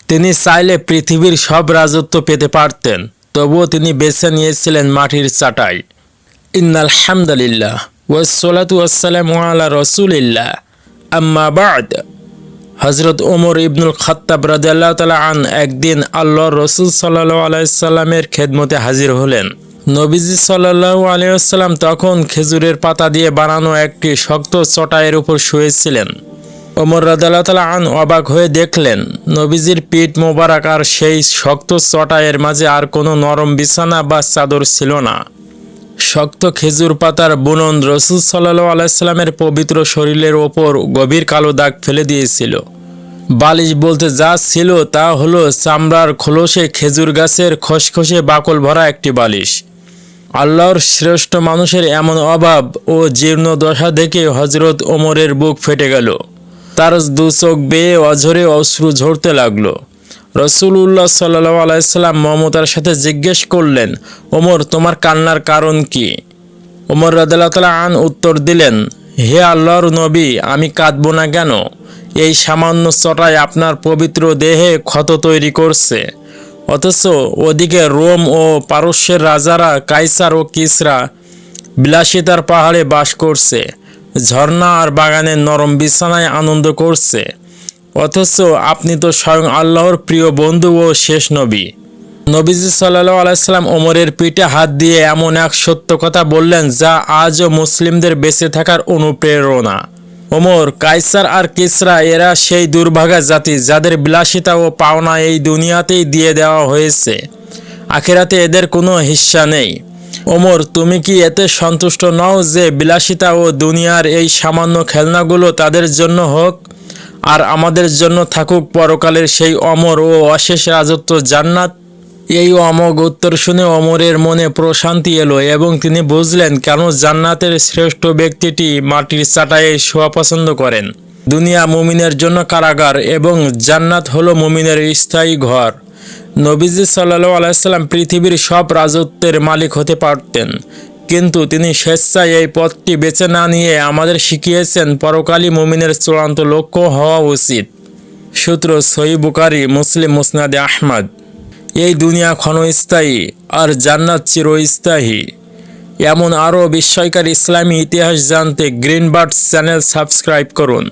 তিনি চাইলে পৃথিবীর সব রাজত্ব পেতে পারতেন, তবুও তিনি বেছে নিয়েছিলেন মাটির চাটাই। ইন্নাল হামদুলিল্লাহ ওয়াসসালাতু ওয়াসসালামু আলা রাসূলিল্লাহ, আম্মা বা'দ। হযরত ওমর ইবনুল খাত্তাব রাদিয়াল্লাহু তাআলা আন একদিন আল্লাহর রাসূল সাল্লাল্লাহু আলাইহি সাল্লামের খেদমতে হাজির হলেন। নবীজি সাল্লাল্লাহু আলাইহি ওয়াসাল্লাম তখন খেজুরের পাতা দিয়ে বানানো একটি শক্ত চটাইয়ের উপর শুয়েছিলেন। ওমর রাদিয়াল্লাহু তাআলা আন অবাক হয়ে দেখলেন, নবীজির পিঠ মোবারক আর সেই শক্ত চটাইয়ের মাঝে আর কোনো নরম বিছানা বা চাদর ছিল না। শক্ত খেজুর পাতার বুনন রাসূল সাল্লাল্লাহু আলাইহি সাল্লামের পবিত্র শরীরের ওপর গভীর কালো দাগ ফেলে দিয়েছিল। বালিশ বলতে যা ছিল তা হলো চামড়ার খোলসে খেজুর গাছের খসখসে বাকল ভরা একটি বালিশ। আল্লাহর শ্রেষ্ঠ মানুষের এমন অভাব ও জীর্ণ দশা দেখে হযরত ওমরের বুক ফেটে গেল। তার দু চোখ বেয়ে অঝরে অশ্রু ঝরতে লাগলো। রাসূলুল্লাহ সাল্লাল্লাহু আলাইহি সাল্লাম মমতার সাথে জিজ্ঞেস করলেন, ওমর, তোমার কান্নার কারণ কি? ওমর রাদিয়াল্লাহু তাআলা আন উত্তর দিলেন, হে আল্লাহর নবী, আমি কাঁদব না কেন? এই সামান্য চটাই আপনার পবিত্র দেহে ক্ষত তৈরি করছে, অথচ ওদিকে রোম ও পারস্যের রাজারা কাইসার ও কিসরা বিলাসিতার পাহাড়ে বাস করছে, ঝর্ণা আর বাগানের নরম বিছানায় আনন্দ করছে, অথচ আপনি তো স্বয়ং আল্লাহর প্রিয় বন্ধু ও শেষ নবী। নবীজি সাল্লাল্লাহু আলাইহি সাল্লাম ওমরের পিঠে হাত দিয়ে এমন এক সত্য কথা বললেন যা আজও মুসলিমদের বেঁচে থাকার অনুপ্রেরণা। ওমর, কাইসার আর কিসরা এরা সেই দুর্ভাগা জাতি যাদের বিলাসিতা ও পাওনা এই দুনিয়াতেই দিয়ে দেওয়া হয়েছে, আখিরাতে এদের কোনো হিস্সা নেই। ওমর, তুমি কি এতে সন্তুষ্ট নও যে বিলাসিতা ও দুনিয়ার এই সামান্য খেলনাগুলো তাদের জন্য হোক, আর আমাদের জন্য থাকুক পরকালের সেই অমর ও অশেষ রাজত্ব জান্নাত? এই অমোঘ উত্তর শুনে ওমরের মনে প্রশান্তি এলো এবং তিনি বুঝলেন কেন জান্নাতের শ্রেষ্ঠ ব্যক্তিটি মাটির চাটাইয়ে শোয়া পছন্দ করেন। দুনিয়া মুমিনের জন্য কারাগার এবং জান্নাত হলো মুমিনের স্থায়ী ঘর। নবীজি সাল্লাল্লাহু আলাইহি সাল্লাম পৃথিবীর সব রাজত্বের মালিক হতে পারতেন, কিন্তু তিনি স্বেচ্ছায় এই পথটি বেছে না নিয়ে আমাদের শিখিয়েছেন পরকালী মুমিনের চূড়ান্ত লক্ষ্য হওয়া উচিত। সূত্র সহিহ বুখারী, মুসলিম, মুসনাদে আহমদ। এই দুনিয়া ক্ষণস্থায়ী আর জান্নাত চিরস্থায়ী। এমন আরও বিস্ময়কর ইসলামী ইতিহাস জানতে গ্রিন বার্ডস চ্যানেল সাবস্ক্রাইব করুন।